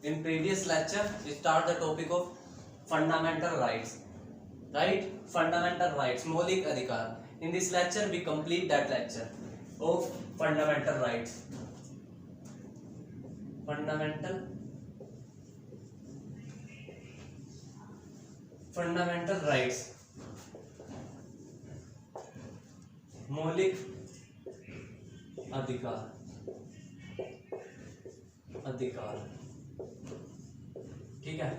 In previous lecture, we start the topic of fundamental rights. Right? Fundamental rights, मौलिक अधिकार. In this lecture, we complete that lecture of fundamental rights. Fundamental rights. मौलिक अधिकार. ठीक है.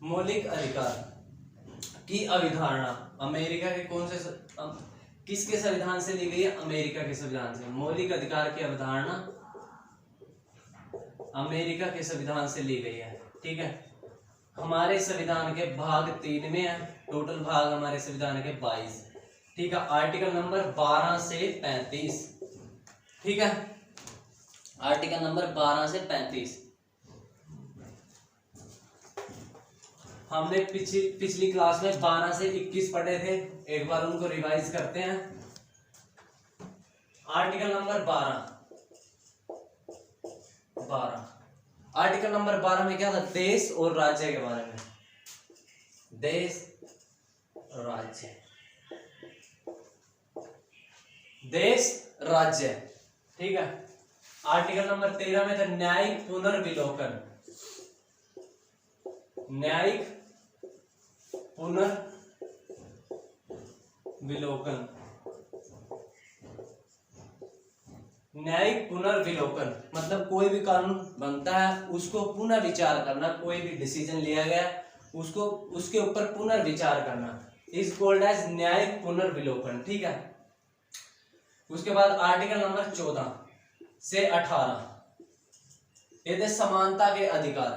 मौलिक अधिकार की अवधारणा अमेरिका के कौन से किसके संविधान से ली गई है? अमेरिका के संविधान से. मौलिक अधिकार की अवधारणा अमेरिका के संविधान से ली गई है. ठीक है. हमारे संविधान के भाग 3 में है. टोटल भाग हमारे संविधान के 22. ठीक है. आर्टिकल नंबर 12 से 35. ठीक है. आर्टिकल नंबर 12 से 35 हमने पिछली क्लास में 12 से 21 पढ़े थे. एक बार उनको रिवाइज करते हैं. आर्टिकल नंबर 12 आर्टिकल नंबर 12 में क्या था? देश और राज्य के बारे में. देश राज्य. देश राज्य. ठीक है. आर्टिकल नंबर 13 में था न्यायिक पुनर्विलोकन. न्यायिक पुनर्विलोकन मतलब कोई भी कानून बनता है उसको पुनः विचार करना. कोई भी डिसीजन लिया गया उसको उसके ऊपर पुनर्विचार करना इज कॉल्ड एज न्यायिक पुनर्विलोकन. ठीक है. उसके बाद आर्टिकल नंबर 14 से 18 ये थे समानता के अधिकार.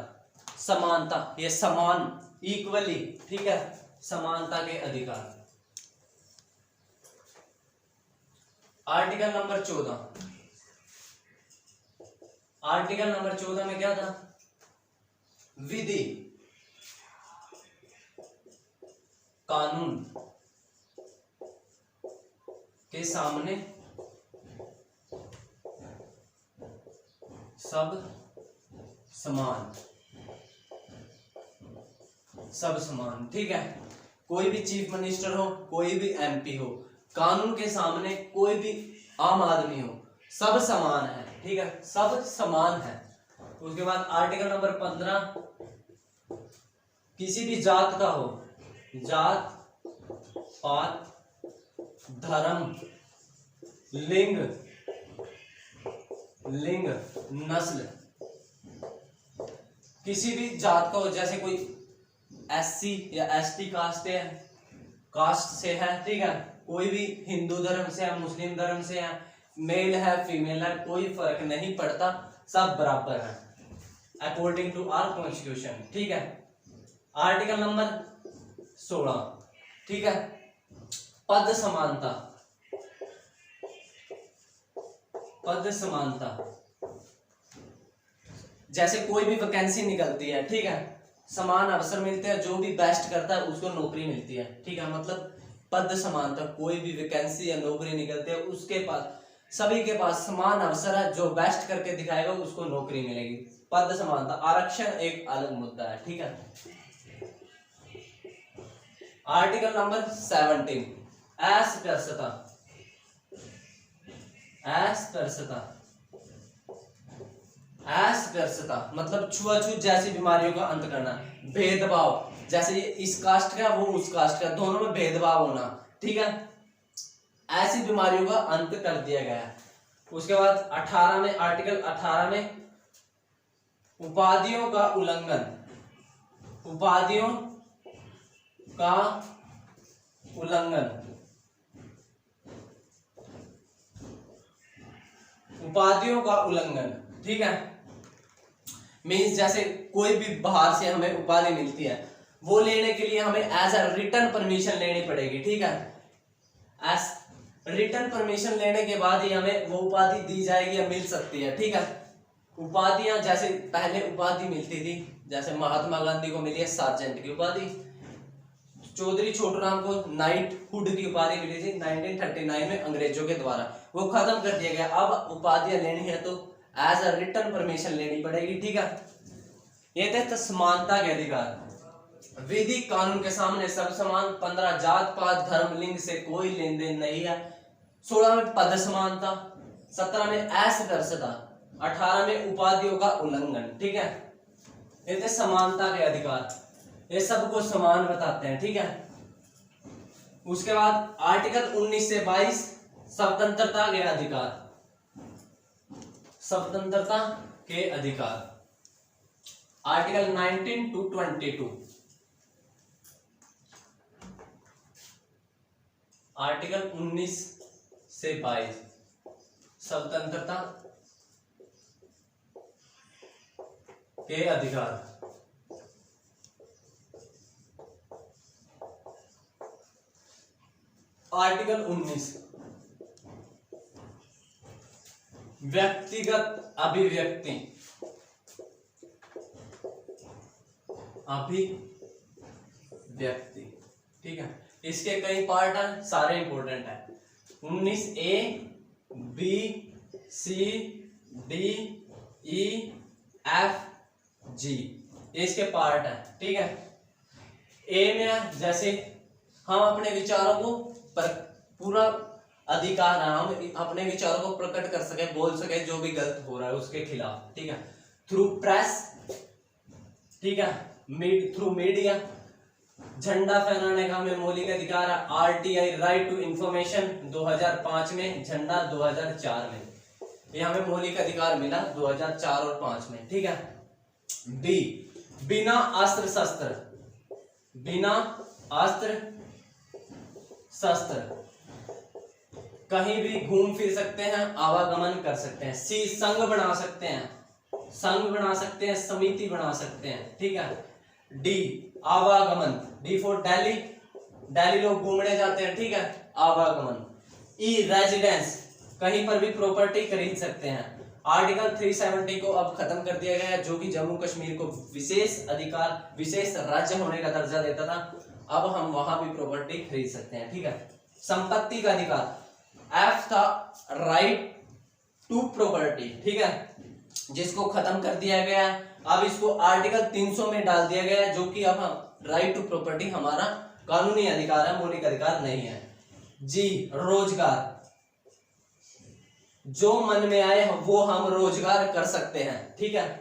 समानता, ये समान, इक्वली. ठीक है. समानता के अधिकार. आर्टिकल नंबर 14 में क्या था? विधि, कानून के सामने सब समान. ठीक है. कोई भी चीफ मिनिस्टर हो, कोई भी एमपी हो, कानून के सामने कोई भी आम आदमी हो, सब समान है. ठीक है. सब समान है. उसके बाद आर्टिकल नंबर 15 किसी भी जात का हो, जात पात धर्म लिंग नस्ल, किसी भी जात का हो, जैसे कोई एससी या एसटी कास्ट से है. ठीक है. कोई भी हिंदू धर्म से है, मुस्लिम धर्म से है, मेल है फीमेल है, कोई फर्क नहीं पड़ता, सब बराबर है अकॉर्डिंग टू आवर कॉन्स्टिट्यूशन. ठीक है. Article number 16. ठीक है. पद समानता. जैसे कोई भी वैकेंसी निकलती है. ठीक है. समान अवसर मिलते हैं. जो भी बेस्ट करता है उसको नौकरी मिलती है. ठीक है. मतलब पद समानता. कोई भी वैकेंसी या नौकरी निकलती है उसके पास सभी के पास समान अवसर है. जो बेस्ट करके दिखाएगा उसको नौकरी मिलेगी. पद समानता. आरक्षण एक अलग मुद्दा है. ठीक है. आर्टिकल नंबर 17 अस्पृश्यता मतलब छुआछूत जैसी बीमारियों का अंत करना. भेदभाव, जैसे ये इस कास्ट का वो उस कास्ट का, दोनों में भेदभाव होना. ठीक है. ऐसी बीमारियों का अंत कर दिया गया है. उसके बाद 18 में आर्टिकल 18 में उपाधियों का उल्लंघन. ठीक है. मीन्स जैसे कोई भी बाहर से हमें उपाधि मिलती है, वो लेने के लिए हमें एज अ रिटर्न परमिशन लेनी पड़ेगी. ठीक है. एज रिटर्न परमिशन लेने के बाद ही हमें वो उपाधि दी जाएगी या मिल सकती है. ठीक है. उपाधियां जैसे पहले उपाधि मिलती थी, जैसे महात्मा गांधी को मिली है सार्जेंट की उपाधि, चौधरी छोटूराम को नाइटहुड की उपाधि मिली थी 1939 में अंग्रेजों के द्वारा. वो खत्म कर दिया गया. अब उपाधियां लेनी है तो एज अ रिटर्न परमिशन लेनी पड़ेगी. ठीक है. ये थे समानता के अधिकार। विधि कानून के सामने सब समान। 15 जात पात धर्म लिंग से कोई लेन देन नहीं है। 16 में पद समानता। 17 में असदर्शता। 18 में उपाधियों का उल्लंघन। ठीक है, ये थे समानता के अधिकार, ये सबको समान बताते हैं। ठीक है, उसके बाद आर्टिकल 19 से 22 स्वतंत्रता के अधिकार। स्वतंत्रता के अधिकार आर्टिकल 19 to 22। आर्टिकल 19 से 22 स्वतंत्रता के अधिकार। आर्टिकल 19 व्यक्तिगत अभिव्यक्ति। अभिव्यक्ति, ठीक है, इसके कई पार्ट हैं, सारे इंपॉर्टेंट है। 19A B C D E F G इसके पार्ट है। ठीक है, ए में जैसे हम अपने विचारों को पूरा अधिकार है, हम अपने विचारों को प्रकट कर सके, बोल सके जो भी गलत हो रहा है उसके खिलाफ। ठीक है, थ्रू प्रेस, ठीक है, थ्रू मीडिया। झंडा फहराने का हमें मौलिक अधिकार है। आरटीआई राइट टू इंफॉर्मेशन 2005 में, झंडा 2004 में। ये हमें मौलिक अधिकार मिला 2004 और 5 में। ठीक है, बी बिना अस्त्र शस्त्र। बिना अस्त्र शस्त्र कहीं भी घूम फिर सकते हैं, आवागमन कर सकते हैं। सी संघ बना सकते हैं, संघ बना सकते हैं, समिति बना सकते हैं। ठीक है, डी आवागमन, डी फॉर दिल्ली, दिल्ली लोग घूमने जाते हैं। ठीक है, आवागमन। ई रेजिडेंस, कहीं पर भी प्रॉपर्टी खरीद सकते हैं। आर्टिकल 370 को अब खत्म कर दिया गया है, जो कि जम्मू कश्मीर को विशेष अधिकार, विशेष राज्य होने का दर्जा देता था। अब हम वहां भी प्रॉपर्टी खरीद सकते हैं। ठीक है, संपत्ति का अधिकार। एफ था राइट टू प्रॉपर्टी। ठीक है, जिसको खत्म कर दिया गया है। अब इसको आर्टिकल 300 में डाल दिया गया है, जो कि अब राइट टू प्रॉपर्टी हमारा कानूनी अधिकार है, मौलिक अधिकार नहीं है। जी रोजगार, जो मन में आए वो हम रोजगार कर सकते हैं। ठीक है,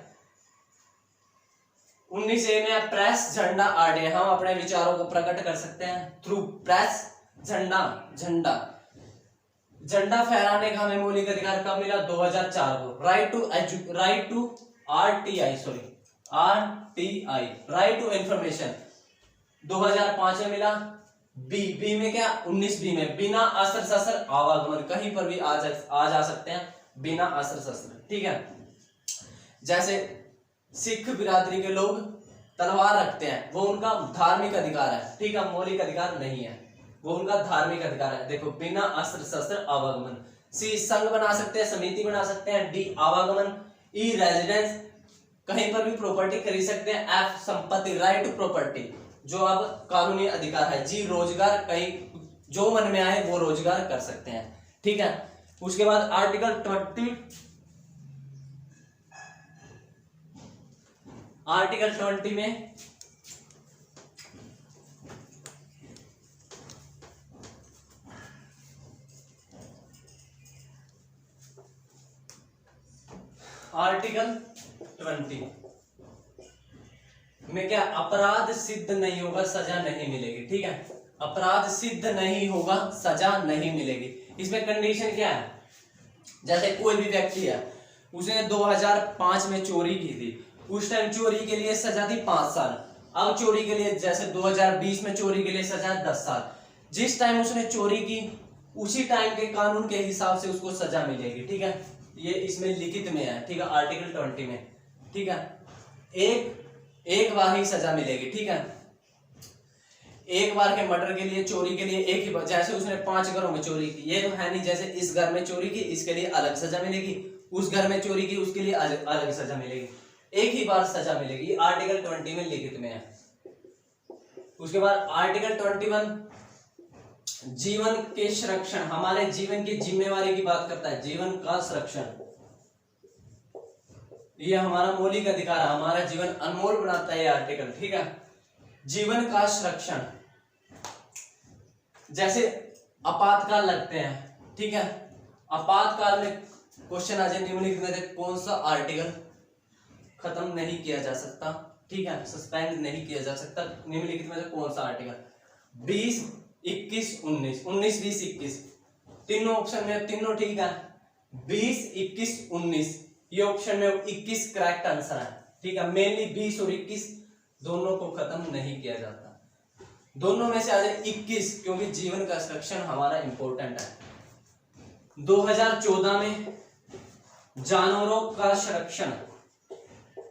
19A में प्रेस, झंडा, आरटीआई, हम अपने विचारों को प्रकट कर सकते हैं थ्रू प्रेस, झंडा। झंडा झंडा फहराने का हमें मौलिक अधिकार कब मिला? 2004 को। Right to RTI right to information 2005 में मिला। बी में क्या? 19B में बिना अस्त्र शस्त्र आवागमन, कहीं पर भी आ जा सकते हैं बिना अस्त्र शस्त्र। ठीक है, जैसे सिख बिरादरी के लोग तलवार रखते हैं, वो उनका धार्मिक अधिकार है। ठीक है, मौलिक अधिकार नहीं है, वो उनका धार्मिक अधिकार है। देखो, बिना अस्त्र शस्त्र आवागमन। सी संघ बना सकते हैं, समिति बना सकते हैं। डी आवागमन। ई रेजिडेंस, कहीं पर भी प्रॉपर्टी खरीद सकते हैं। एफ संपत्ति, राइट टू प्रॉपर्टी, जो अब कानूनी अधिकार है। जी रोजगार, कहीं जो मन में आए वो रोजगार कर सकते हैं। ठीक है, उसके बाद आर्टिकल 20 में आर्टिकल 20 में क्या? अपराध सिद्ध नहीं होगा, सजा नहीं मिलेगी। ठीक है, अपराध सिद्ध नहीं होगा, सजा नहीं मिलेगी। इसमें कंडीशन क्या है? जैसे कोई भी व्यक्ति है, उसने 2005 में चोरी की थी, उस टाइम चोरी के लिए सजा थी 5 साल। अब चोरी के लिए, जैसे 2020 में चोरी के लिए सजा 10 साल। जिस टाइम उसने चोरी की उसी टाइम के कानून के हिसाब से उसको सजा मिलेगी। ठीक है, ये इसमें लिखित में है। ठीक है, आर्टिकल 20 में। ठीक है, एक बार ही सजा मिलेगी। ठीक है, एक बार के मर्डर के लिए, चोरी के लिए एक ही बार। जैसे उसने 5 घरों में चोरी की, ये तो है नहीं जैसे इस घर में चोरी की इसके लिए अलग सजा मिलेगी, उस घर में चोरी की उसके लिए अलग सजा मिलेगी। एक ही बार सजा मिलेगी, आर्टिकल 20 में लिखित में है। उसके बाद आर्टिकल 21 जीवन के संरक्षण, हमारे जीवन की जिम्मेवारी की बात करता है। जीवन का संरक्षण, ये हमारा मौलिक अधिकार है, हमारा जीवन अनमोल बनाता है ये आर्टिकल, ठीक है। जीवन का संरक्षण, जैसे आपातकाल लगते हैं, ठीक है। आपातकाल में क्वेश्चन आ जाए निम्नलिखित में से कौन सा आर्टिकल खत्म नहीं किया जा सकता, ठीक है, सस्पेंड नहीं किया जा सकता, निम्नलिखित में से कौन सा आर्टिकल? 20, 21, 19, 19, 20, 21, तीनों ऑप्शन में तीनों ठीक है। 20, 21, 19, ये ऑप्शन में 21 करेक्ट आंसर है, ठीक है। मेनली 20 और 21 दोनों को खत्म नहीं किया जाता, दोनों में से आ जाए 21, क्योंकि जीवन का संरक्षण हमारा इंपॉर्टेंट है। 2014 में जानवरों का संरक्षण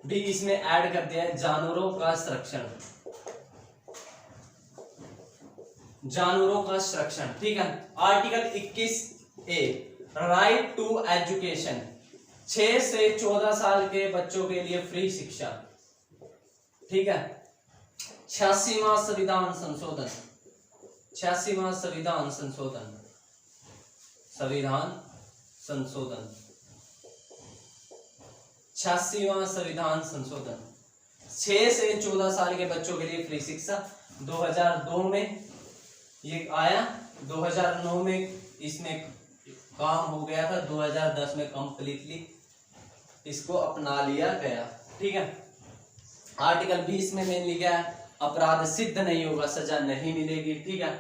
भी इसमें ऐड कर दिया है, जानवरों का संरक्षण, जानवरों का संरक्षण, ठीक है। Article 21A right to education, 6 से 14 साल के बच्चों के लिए फ्री शिक्षा, ठीक है। 86वां संविधान संशोधन, 86वां संविधान संशोधन, संविधान संशोधन, 86वां संविधान संशोधन, 6 से 14 साल के बच्चों के लिए फ्री शिक्षा 2002 में ये आया, 2009 में इसमें काम हो गया था, 2010 में कंप्लीटली इसको अपना लिया गया, ठीक है। आर्टिकल 20 में मैंने लिखा है अपराध सिद्ध नहीं होगा सजा नहीं मिलेगी, ठीक है।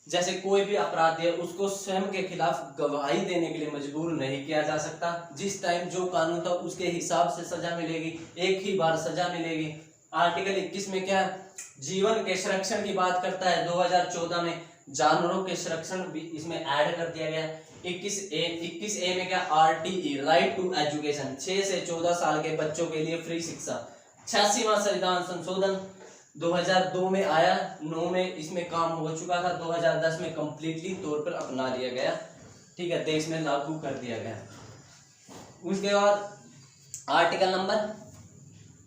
जैसे कोई भी अपराधी है उसको स्वयं के खिलाफ गवाही देने के लिए मजबूर नहीं किया जा सकता, जिस टाइम जो कानून था उसके हिसाब से सजा मिलेगी, एक ही बार सजा मिलेगी। आर्टिकल 21 में क्या जीवन के संरक्षण की बात करता है, 2014 में जानवरों के संरक्षण भी इसमें ऐड कर दिया गया। 21A में क्या RTE राइट टू एजुकेशन, 6 से 14 साल के बच्चों के लिए फ्री शिक्षा। 86वां संविधान संशोधन 2002 में आया, 9 में इसमें काम हो चुका था, 2010 में कंप्लीटली तौर पर अपना लिया गया, ठीक है, देश में लागू कर दिया गया। उसके बाद आर्टिकल नंबर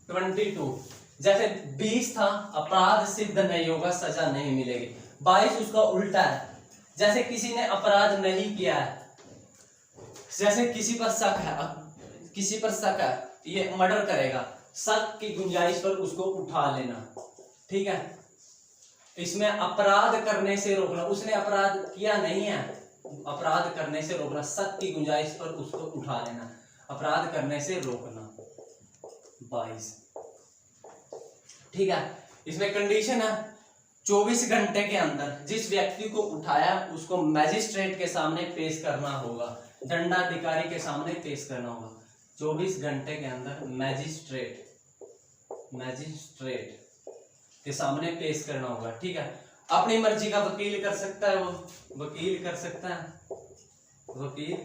22, जैसे 20 था अपराध सिद्ध नहीं होगा सजा नहीं मिलेगी, 22 उसका उल्टा है। जैसे किसी ने अपराध नहीं किया है, जैसे किसी पर शक है, किसी पर शक है ये मर्डर करेगा, शक की गुंजाइश पर उसको उठा लेना, ठीक है। इसमें अपराध करने से रोकना, उसने अपराध किया नहीं है, अपराध करने से रोकना, शक की गुंजाइश पर उसको उठा लेना, अपराध करने से रोकना 22, ठीक है। इसमें कंडीशन है 24 घंटे के अंदर जिस व्यक्ति को उठाया उसको मैजिस्ट्रेट के सामने पेश करना होगा, दंडाधिकारी के सामने पेश करना होगा, 24 घंटे के अंदर मैजिस्ट्रेट के सामने पेश करना होगा, ठीक है। अपनी मर्जी का वकील कर सकता है, वो वकील कर सकता है, वकील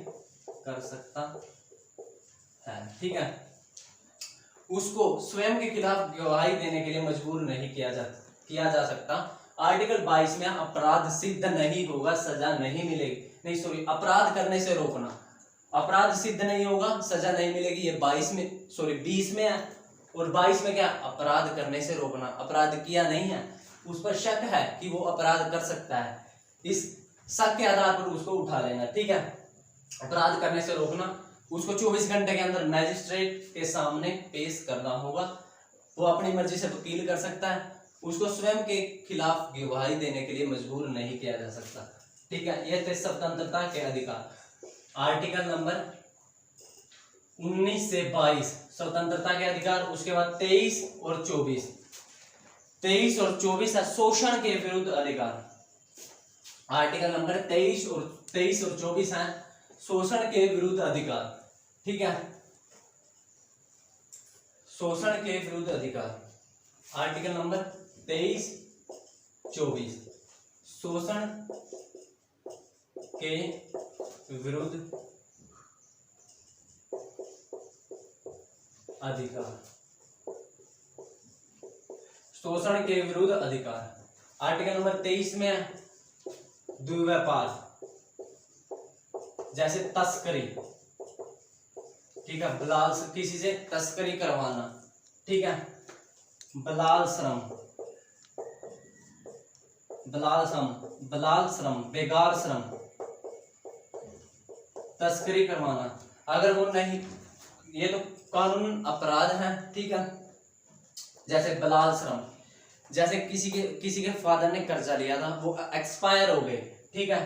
कर सकता है, ठीक है। उसको स्वयं के खिलाफ गवाही देने के लिए मजबूर नहीं किया जा सकता। आर्टिकल 22 में अपराध सिद्ध नहीं होगा सजा नहीं मिलेगी, नहीं सॉरी अपराध करने से रोकना, अपराध सिद्ध नहीं होगा सजा नहीं मिलेगी, ये 22 में सॉरी 20 में है, और 22 में क्या अपराध करने से रोकना, अपराध किया नहीं है, उस पर शक है कि वो अपराध कर सकता है, इस शक के आधार पर उसको उठा लेना, ठीक है। अपराध करने से रोकना, उसको 24 घंटे के अंदर मैजिस्ट्रेट के सामने पेश करना होगा, वो अपनी मर्जी से वकील कर सकता है, उसको स्वयं के खिलाफ गवाही देने के लिए मजबूर नहीं किया जा सकता, ठीक है। ये थे स्वतंत्रता के अधिकार। आर्टिकल नंबर 19 से 22 स्वतंत्रता के अधिकार। उसके बाद 23 और 24, 23 और 24 है शोषण के विरुद्ध अधिकार। आर्टिकल नंबर 23 और 24 है शोषण के विरुद्ध अधिकार, ठीक है, शोषण के विरुद्ध अधिकार। आर्टिकल नंबर 23, 24 शोषण के विरुद्ध अधिकार, शोषण के विरुद्ध अधिकार। आर्टिकल नंबर 23 में दुर्व्यापार, जैसे तस्करी, ठीक है, बलाल किसी से तस्करी करवाना, ठीक है, बलाल श्रम, बेगार श्रम, तस्करी करवाना। अगर वो नहीं, ये तो कानून अपराध है, ठीक है। जैसे बलाल श्रम, जैसे किसी के फादर ने कर्जा लिया था, वो एक्सपायर हो गए, ठीक है,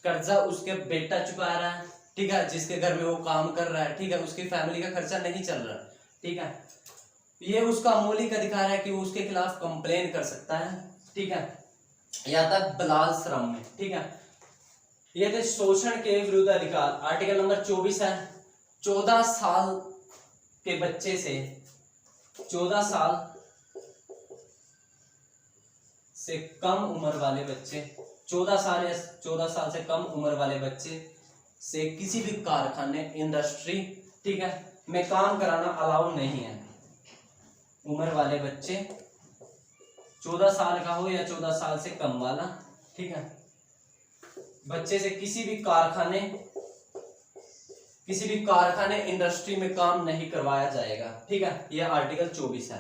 कर्जा उसके बेटा चुका रहा है, ठीक है, जिसके घर में वो काम कर रहा है, ठीक है, उसकी फैमिली का खर्चा नहीं चल रहा, ठीक है, ये उसका मौलिक अधिकार है कि वो उसके खिलाफ कंप्लेन कर सकता है, ठीक है। यहाँ तक बलाल श्रम में, ठीक है। ये थे शोषण के विरुद्ध अधिकार। आर्टिकल नंबर 24 है, 14 साल के बच्चे से 14 साल से कम उम्र वाले बच्चे, 14 साल या 14 साल से कम उम्र वाले बच्चे से किसी भी कारखाने, इंडस्ट्री, ठीक है, में काम कराना अलाउ नहीं है। उम्र वाले बच्चे 14 साल का हो या 14 साल से कम वाला, ठीक है, बच्चे से किसी भी कारखाने इंडस्ट्री में काम नहीं करवाया जाएगा, ठीक है। यह आर्टिकल 24 है।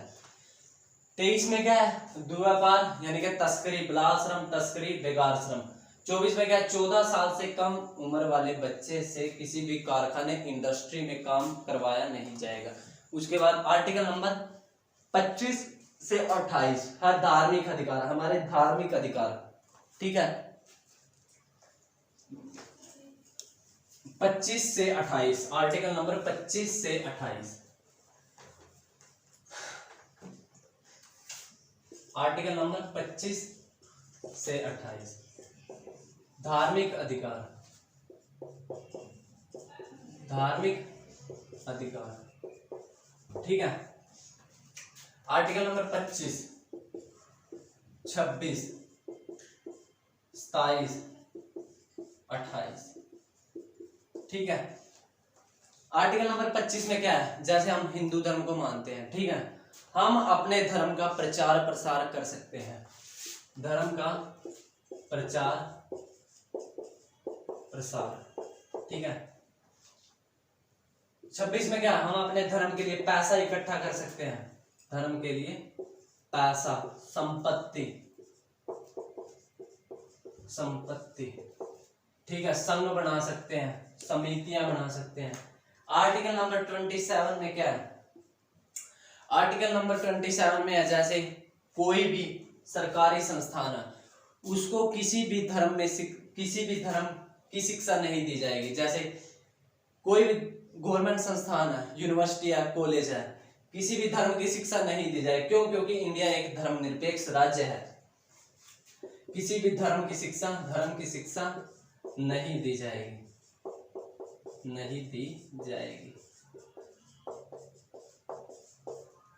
23 में क्या है, दुर्व्यापार यानी कि तस्करी, बलाल श्रम, तस्करी, बेगार श्रम। 24 में क्या है, 14 साल से कम उम्र वाले बच्चे से किसी भी कारखाने, इंडस्ट्री में काम करवाया नहीं जाएगा। उसके बाद आर्टिकल नंबर 25 से 28 है धार्मिक अधिकार, हमारे धार्मिक अधिकार, ठीक है। 25 से 28, आर्टिकल नंबर 25 से 28, आर्टिकल नंबर 25 से 28 धार्मिक अधिकार, धार्मिक अधिकार, ठीक है। आर्टिकल नंबर 25, 26, 27, 28, ठीक है। आर्टिकल नंबर 25 में क्या है, जैसे हम हिंदू धर्म को मानते हैं, ठीक है, हम अपने धर्म का प्रचार प्रसार कर सकते हैं, धर्म का प्रचार प्रसार, ठीक है। 26 में क्या, हम अपने धर्म के लिए पैसा इकट्ठा कर सकते हैं, धर्म के लिए पैसा, संपत्ति, ठीक है, संघ बना सकते हैं, समितियां बना सकते हैं। आर्टिकल नंबर 27 में क्या है, आर्टिकल नंबर 27 में है, जैसे कोई भी सरकारी संस्थान है, उसको किसी भी धर्म की शिक्षा नहीं दी जाएगी। जैसे कोई भी गवर्नमेंट संस्थान है, यूनिवर्सिटी है, कॉलेज है, किसी भी धर्म की शिक्षा नहीं दी जाएगी। क्यों? क्योंकि इंडिया एक धर्मनिरपेक्ष राज्य है, किसी भी धर्म की शिक्षा नहीं दी जाएगी,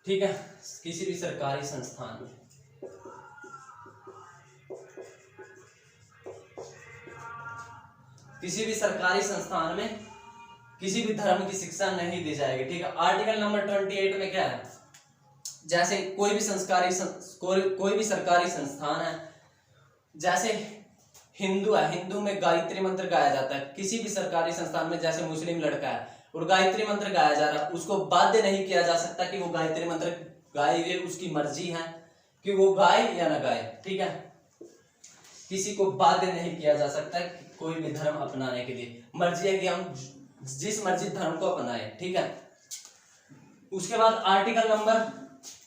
ठीक है, किसी भी सरकारी संस्थान में। किसी भी सरकारी संस्थान में किसी भी धर्म की शिक्षा नहीं दी जाएगी, ठीक है। आर्टिकल नंबर 28 में क्या है, जैसे कोई भी सरकारी संस्थान है, जैसे हिंदू है, हिंदू में गायत्री मंत्र गाया जाता है, किसी भी सरकारी संस्थान में जैसे मुस्लिम लड़का है और गायत्री मंत्र गाया जा रहा है, उसको बाध्य नहीं किया जा सकता कि वो गायत्री मंत्र गाए, ये उसकी मर्जी है कि वो गाए या ना गाए, ठीक है। किसी को बाध्य नहीं किया जा सकता कोई भी धर्म अपनाने के लिए, मर्जी है कि हम जिस मर्जी धर्म को अपनाए, ठीक है। उसके बाद आर्टिकल नंबर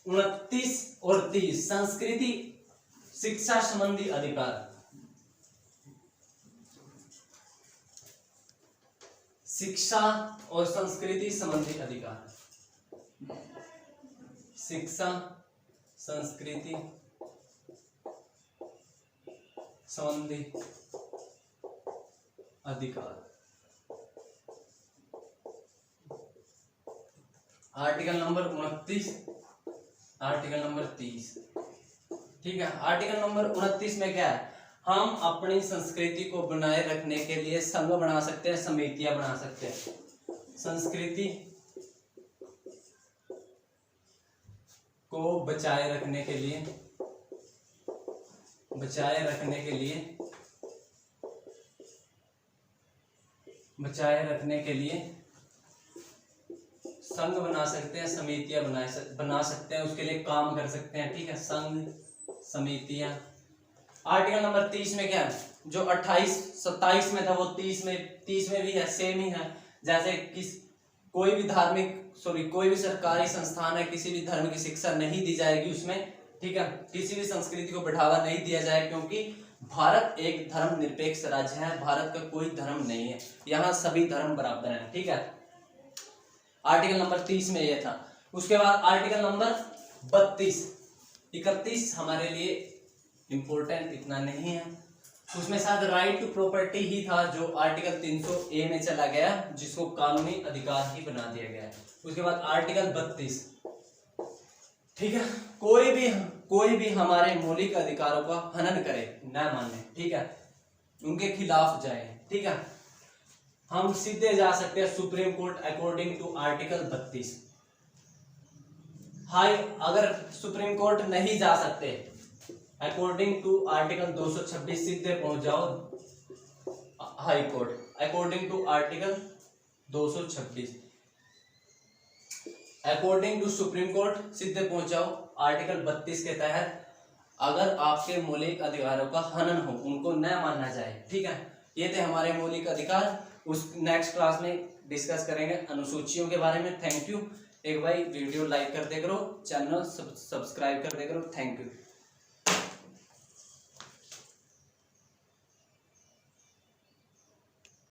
29 और 30 संस्कृति शिक्षा संबंधी अधिकार, शिक्षा और संस्कृति संबंधी अधिकार, शिक्षा संस्कृति संबंधी अधिकार। आर्टिकल नंबर 29, आर्टिकल नंबर 30, ठीक है। आर्टिकल नंबर 29 में क्या है, हम अपनी संस्कृति को बनाए रखने के लिए संघ बना सकते हैं, समितियां बना सकते हैं। संस्कृति को बचाए रखने के लिए संघ बना सकते हैं, समितियां बना सकते हैं, उसके लिए काम कर सकते हैं, ठीक है, संघ, समितियां। आर्टिकल नंबर 30 में क्या है, जो 28 27 में था वो 30 में भी है, सेम ही है। जैसे कोई भी सरकारी संस्थान है, किसी भी धर्म की शिक्षा नहीं दी जाएगी उसमें, ठीक है। किसी भी संस्कृति को बढ़ावा नहीं दिया जाए, क्योंकि भारत एक धर्म निरपेक्ष राज्य है, भारत का कोई धर्म नहीं है, यहाँ सभी धर्म बराबर हैं, ठीक है। आर्टिकल नंबर 30 में ये था। उसके बाद आर्टिकल नंबर 32, 31 हमारे लिए इंपॉर्टेंट इतना नहीं है, उसमें शायद राइट टू प्रॉपर्टी ही था जो आर्टिकल 300A में चला गया, जिसको कानूनी अधिकार ही बना दिया गया है। उसके बाद आर्टिकल 32, ठीक है, कोई भी हमारे मौलिक अधिकारों का हनन करे, न माने, ठीक है, उनके खिलाफ जाए, ठीक है, हम सीधे जा सकते हैं supreme court according to article 32। High अगर सुप्रीम कोर्ट नहीं जा सकते अकॉर्डिंग टू आर्टिकल 226 सीधे पहुंच जाओ high court according to article 226। According to supreme court सीधे पहुंच जाओ आर्टिकल 32 के तहत, अगर आपके मौलिक अधिकारों का हनन हो, उनको न माना जाए, ठीक है। ये थे हमारे मौलिक अधिकार। उस नेक्स्ट क्लास में डिस्कस करेंगे अनुसूचियों के बारे में। Thank you. एक भाई वीडियो लाइक कर दे करो, चैनल सब्सक्राइब कर दे करो। Thank you.